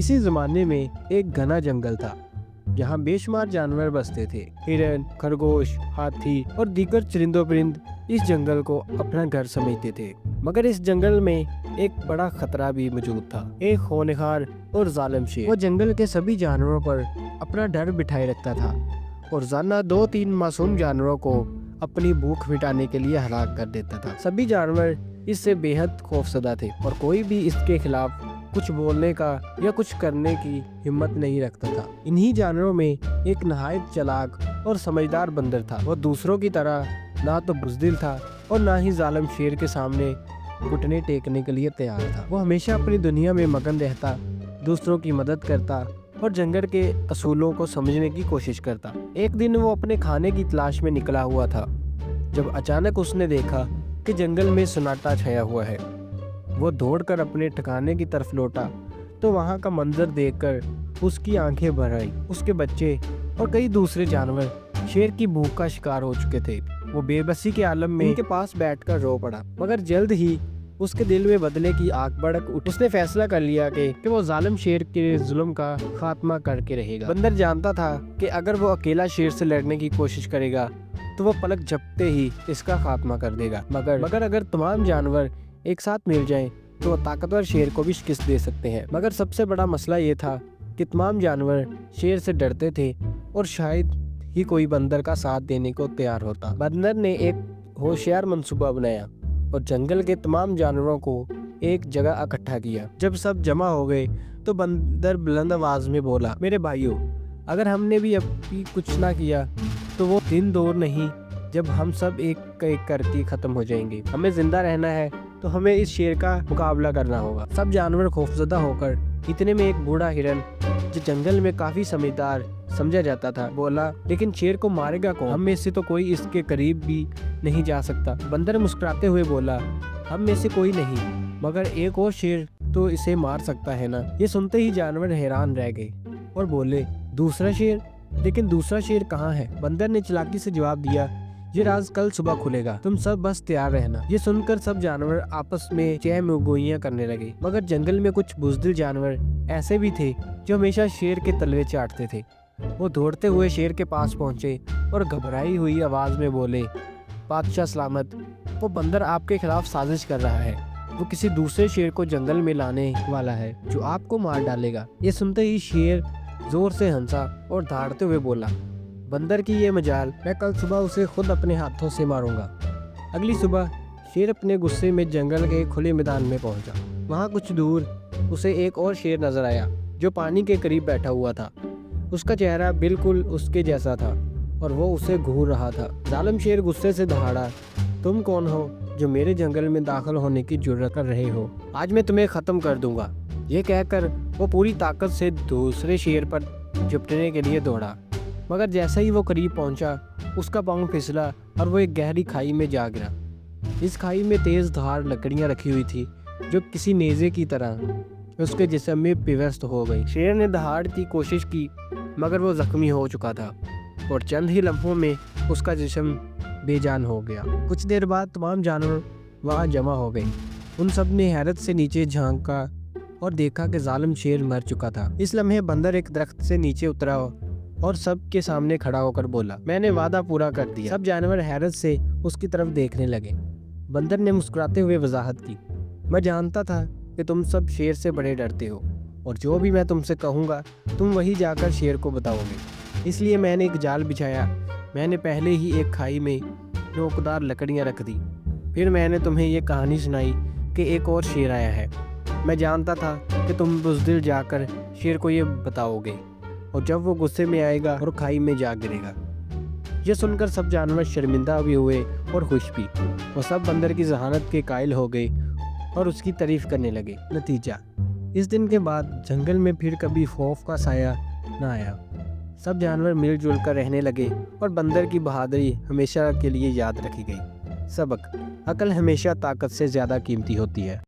किसी जमाने में एक घना जंगल था जहाँ बेशुमार जानवर बसते थे। हिरन, खरगोश, हाथी और दीगर चरिंदो परिंद इस जंगल को अपना घर समझते थे। मगर इस जंगल में एक बड़ा खतरा भी मौजूद था, एक होनहार और जालिम शेर। वो जंगल के सभी जानवरों पर अपना डर बिठाए रखता था और रोजाना 2-3 मासूम जानवरों को अपनी भूख मिटाने के लिए हलाक कर देता था। सभी जानवर इससे बेहद खौफजदा थे और कोई भी इसके खिलाफ कुछ बोलने का या कुछ करने की हिम्मत नहीं रखता था। इन्हीं जानवरों में एक नहायत चालाक और समझदार बंदर था। वो दूसरों की तरह ना तो बुज़दिल था और ना ही जालिम शेर के सामने घुटने टेकने के लिए तैयार था। वो हमेशा अपनी दुनिया में मगन रहता, दूसरों की मदद करता और जंगल के असूलों को समझने की कोशिश करता। एक दिन वो अपने खाने की तलाश में निकला हुआ था जब अचानक उसने देखा कि जंगल में सन्नाटा छाया हुआ है। वो दौड़कर अपने ठिकाने की तरफ लौटा तो वहाँ का मंजर देखकर उसकी आंखें भर आई। उसके बच्चे और कई दूसरे जानवर शेर की भूख का शिकार हो चुके थे। वो बेबसी के आलम में उनके पास बैठकर रो पड़ा, मगर जल्द ही उसके दिल में बदले की आग भड़क उठी। उसने फैसला कर लिया कि वो जालिम शेर के जुल्म का खात्मा करके रहेगा। बंदर जानता था कि अगर वो अकेला शेर से लड़ने की कोशिश करेगा तो वो पलक झपकते ही इसका खात्मा कर देगा। मगर अगर तमाम जानवर एक साथ मिल जाएं तो वो ताकतवर शेर को भी शिकस्त दे सकते हैं। मगर सबसे बड़ा मसला ये था कि तमाम जानवर शेर से डरते थे और शायद ही कोई बंदर का साथ देने को तैयार होता। बंदर ने एक होशियार मंसूबा बनाया और जंगल के तमाम जानवरों को एक जगह इकट्ठा किया। जब सब जमा हो गए तो बंदर बुलंद आवाज में बोला, मेरे भाइयों, अगर हमने भी अभी कुछ ना किया तो वो दिन दूर नहीं जब हम सब एक एक करके खत्म हो जाएंगे। हमें जिंदा रहना है तो हमें इस शेर का मुकाबला करना होगा। सब जानवर खौफजदा होकर, इतने में एक बूढ़ा हिरन जो जंगल में काफी समझदार समझा जाता था बोला, लेकिन शेर को मारेगा कौन? हम में से तो कोई इसके करीब भी नहीं जा सकता। बंदर मुस्कुराते हुए बोला, हम में से कोई नहीं, मगर एक और शेर तो इसे मार सकता है ना। ये सुनते ही जानवर हैरान रह गए और बोले, दूसरा शेर? लेकिन दूसरा शेर कहाँ है? बंदर ने चालाकी से जवाब दिया, ये राज कल सुबह खुलेगा, तुम सब बस तैयार रहना। ये सुनकर सब जानवर आपस में चहमगोइयां करने लगे, मगर जंगल में कुछ बुज़दिल जानवर ऐसे भी थे जो हमेशा शेर के तलवे चाटते थे। वो दौड़ते हुए शेर के पास पहुंचे और घबराई हुई आवाज में बोले, बादशाह सलामत, वो बंदर आपके खिलाफ साजिश कर रहा है। वो किसी दूसरे शेर को जंगल में लाने वाला है जो आपको मार डालेगा। ये सुनते ही शेर जोर से हंसा और दहाड़ते हुए बोला, बंदर की ये मजाल, मैं कल सुबह उसे खुद अपने हाथों से मारूंगा। अगली सुबह शेर अपने गुस्से में जंगल के खुले मैदान में पहुंचा। वहां कुछ दूर उसे एक और शेर नजर आया जो पानी के करीब बैठा हुआ था। उसका चेहरा बिल्कुल उसके जैसा था और वो उसे घूर रहा था। जालिम शेर गुस्से से दहाड़ा, तुम कौन हो जो मेरे जंगल में दाखिल होने की जुर्रत कर रहे हो? आज मैं तुम्हें खत्म कर दूंगा। ये कहकर वो पूरी ताकत से दूसरे शेर पर झपटने के लिए दौड़ा, मगर जैसे ही वो करीब पहुंचा उसका पांव फिसला और वो एक गहरी खाई में जा गिरा। इस खाई में तेज धार लकड़ियां रखी हुई थी जो किसी नेज़े की तरह उसके जिस्म में पिवस्त हो गई। शेर ने दहाड़ की कोशिश की, मगर वो जख्मी हो चुका था और चंद ही लम्हों में उसका जिस्म बेजान हो गया। कुछ देर बाद तमाम जानवर वहाँ जमा हो गए। उन सब ने हैरत से नीचे झांका और देखा कि जालिम शेर मर चुका था। इस लम्हे बंदर एक दरख्त से नीचे उतरा और सब के सामने खड़ा होकर बोला, मैंने वादा पूरा कर दिया। सब जानवर हैरत से उसकी तरफ देखने लगे। बंदर ने मुस्कुराते हुए वजाहत की, मैं जानता था कि तुम सब शेर से बड़े डरते हो और जो भी मैं तुमसे कहूँगा तुम वही जाकर शेर को बताओगे। इसलिए मैंने एक जाल बिछाया। मैंने पहले ही एक खाई में नोकदार लकड़ियाँ रख दी। फिर मैंने तुम्हें ये कहानी सुनाई कि एक और शेर आया है। मैं जानता था कि तुम बुज़दिल जाकर शेर को ये बताओगे और जब वो गुस्से में आएगा और खाई में जा गिरेगा। ये सुनकर सब जानवर शर्मिंदा भी हुए और खुश भी। वो सब बंदर की जहानत के कायल हो गए और उसकी तारीफ करने लगे। नतीजा, इस दिन के बाद जंगल में फिर कभी खौफ का साया न आया। सब जानवर मिलजुल कर रहने लगे और बंदर की बहादुरी हमेशा के लिए याद रखी गई। सबक, अक्ल हमेशा ताकत से ज़्यादा कीमती होती है।